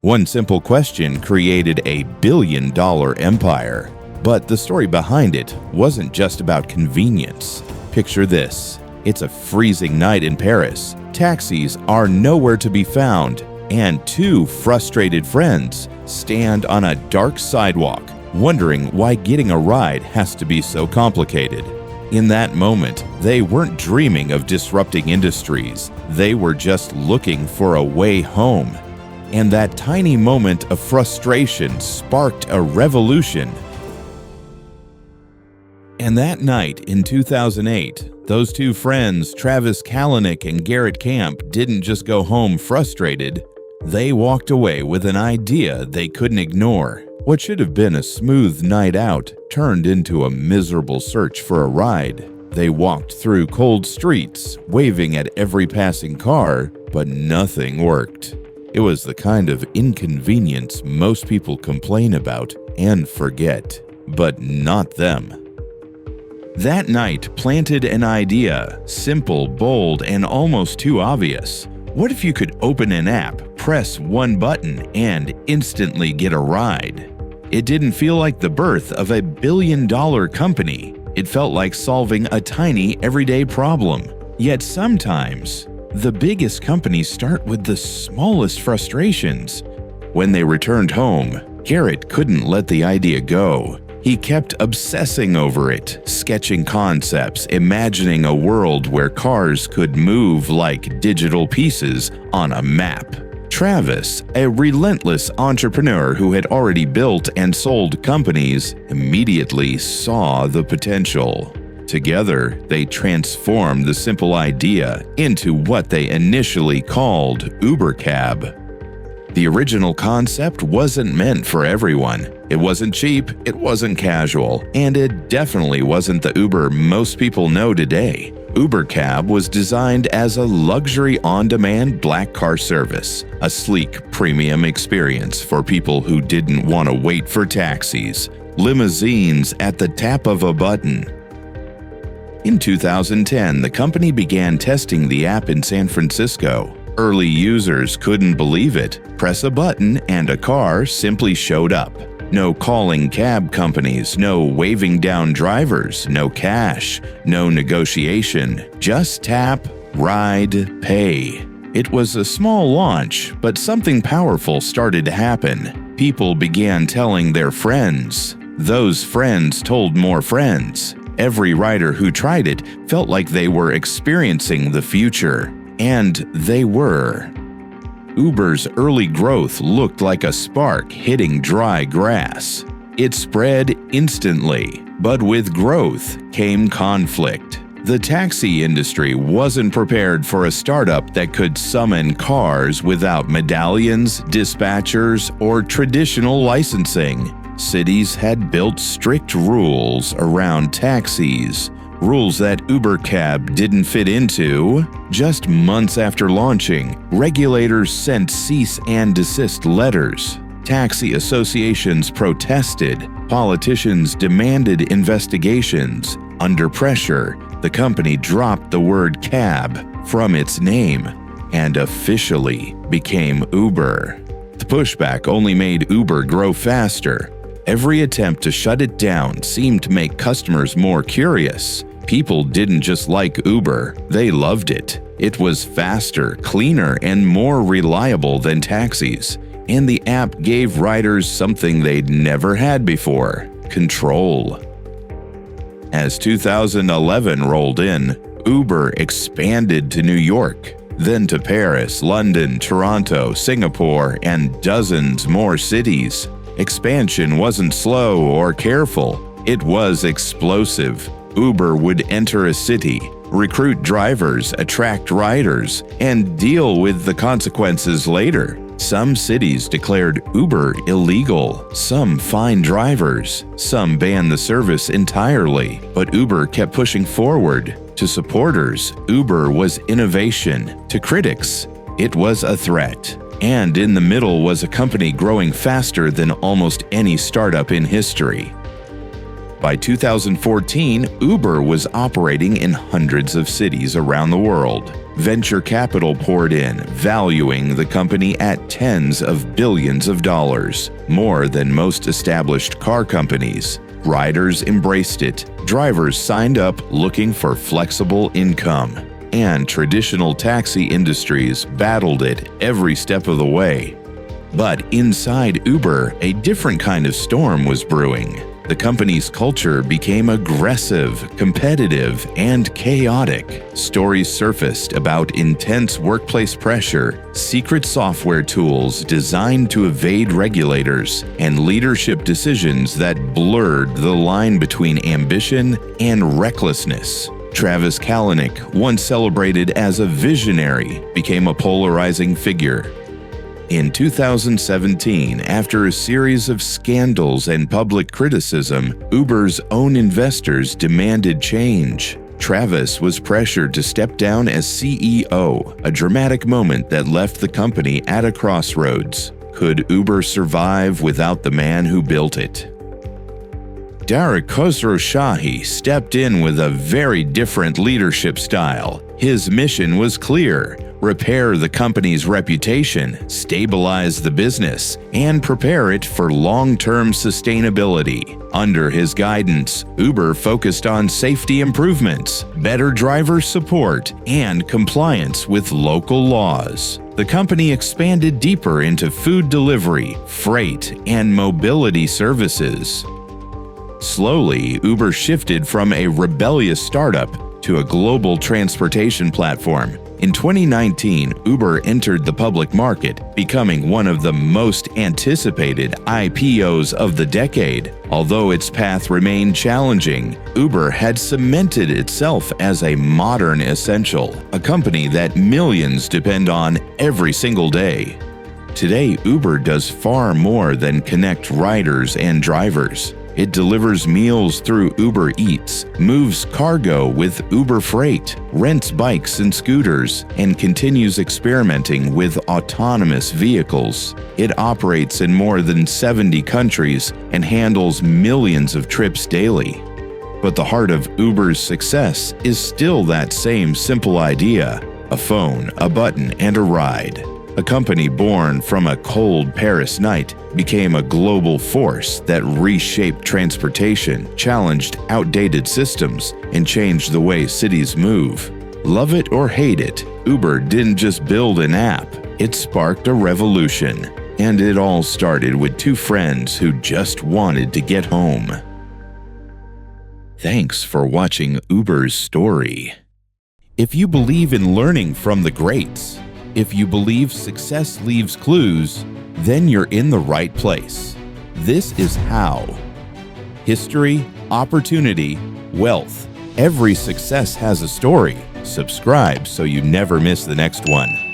One simple question created a billion-dollar empire. But the story behind it wasn't just about convenience. Picture this. It's a freezing night in Paris. Taxis are nowhere to be found, and two frustrated friends stand on a dark sidewalk, wondering why getting a ride has to be so complicated. In that moment, they weren't dreaming of disrupting industries. They were just looking for a way home. And that tiny moment of frustration sparked a revolution. And that night in 2008, those two friends, Travis Kalanick and Garrett didn't just go home frustrated. They walked away with an idea they couldn't ignore. What should have been a smooth night out turned into a miserable search for a ride. They walked through cold streets, waving at every passing car, but nothing worked. It was the kind of inconvenience most people complain about and forget, but not them. That night planted an idea, simple, bold, and almost too obvious. What if you could open an app, press one button, and instantly get a ride? It didn't feel like the birth of a billion-dollar company. It felt like solving a tiny, everyday problem. Yet sometimes, the biggest companies start with the smallest frustrations. When they returned home, Garrett couldn't let the idea go. He kept obsessing over it, sketching concepts, imagining a world where cars could move like digital pieces on a map. Travis, a relentless entrepreneur who had already built and sold companies, immediately saw the potential. Together, they transformed the simple idea into what they initially called Uber Cab. The original concept wasn't meant for everyone. It wasn't cheap, it wasn't casual, and it definitely wasn't the Uber most people know today. Uber Cab was designed as a luxury on-demand black car service, a sleek premium experience for people who didn't want to wait for taxis, limousines at the tap of a button. In 2010, the company began testing the app in San Francisco. Early users couldn't believe it. Press a button and a car simply showed up. No calling cab companies, no waving down drivers, no cash, no negotiation. Just tap, ride, pay. It was a small launch, but something powerful started to happen. People began telling their friends. Those friends told more friends. Every rider who tried it felt like they were experiencing the future. And they were. Uber's early growth looked like a spark hitting dry grass. It spread instantly, but with growth came conflict. The taxi industry wasn't prepared for a startup that could summon cars without medallions, dispatchers, or traditional licensing. Cities had built strict rules around taxis, rules that Uber Cab didn't fit into. Just months after launching, regulators sent cease and desist letters. Taxi associations protested. Politicians demanded investigations. Under pressure, the company dropped the word cab from its name and officially became Uber. The pushback only made Uber grow faster. Every attempt to shut it down seemed to make customers more curious. People didn't just like Uber, they loved it. It was faster, cleaner, and more reliable than taxis. And the app gave riders something they'd never had before: control. As 2011 rolled in, Uber expanded to New York, then to Paris, London, Toronto, Singapore, and dozens more cities. Expansion wasn't slow or careful, it was explosive. Uber would enter a city, recruit drivers, attract riders, and deal with the consequences later. Some cities declared Uber illegal, some fined drivers, some banned the service entirely, but Uber kept pushing forward. To supporters, Uber was innovation. To critics, it was a threat. And in the middle was a company growing faster than almost any startup in history. By 2014, Uber was operating in hundreds of cities around the world. Venture capital poured in, valuing the company at tens of billions of dollars, more than most established car companies. Riders embraced it. Drivers signed up looking for flexible income. And traditional taxi industries battled it every step of the way. But inside Uber, a different kind of storm was brewing. The company's culture became aggressive, competitive, and chaotic. Stories surfaced about intense workplace pressure, secret software tools designed to evade regulators, and leadership decisions that blurred the line between ambition and recklessness. Travis Kalanick, once celebrated as a visionary, became a polarizing figure. In 2017, after a series of scandals and public criticism, Uber's own investors demanded change. Travis was pressured to step down as CEO, a dramatic moment that left the company at a crossroads. Could Uber survive without the man who built it? Dara Khosrowshahi stepped in with a very different leadership style. His mission was clear: repair the company's reputation, stabilize the business, and prepare it for long-term sustainability. Under his guidance, Uber focused on safety improvements, better driver support, and compliance with local laws. The company expanded deeper into food delivery, freight, and mobility services. Slowly, Uber shifted from a rebellious startup to a global transportation platform. In 2019, Uber entered the public market, becoming one of the most anticipated IPOs of the decade. Although its path remained challenging, Uber had cemented itself as a modern essential, a company that millions depend on every single day. Today, Uber does far more than connect riders and drivers. It delivers meals through Uber Eats, moves cargo with Uber Freight, rents bikes and scooters, and continues experimenting with autonomous vehicles. It operates in more than 70 countries and handles millions of trips daily. But the heart of Uber's success is still that same simple idea: a phone, a button, and a ride. A company born from a cold Paris night became a global force that reshaped transportation, challenged outdated systems, and changed the way cities move. Love it or hate it, Uber didn't just build an app, it sparked a revolution. And it all started with two friends who just wanted to get home. Thanks for watching Uber's story. If you believe in learning from the greats, if you believe success leaves clues, then you're in the right place. This is how. History, opportunity, wealth. Every success has a story. Subscribe so you never miss the next one.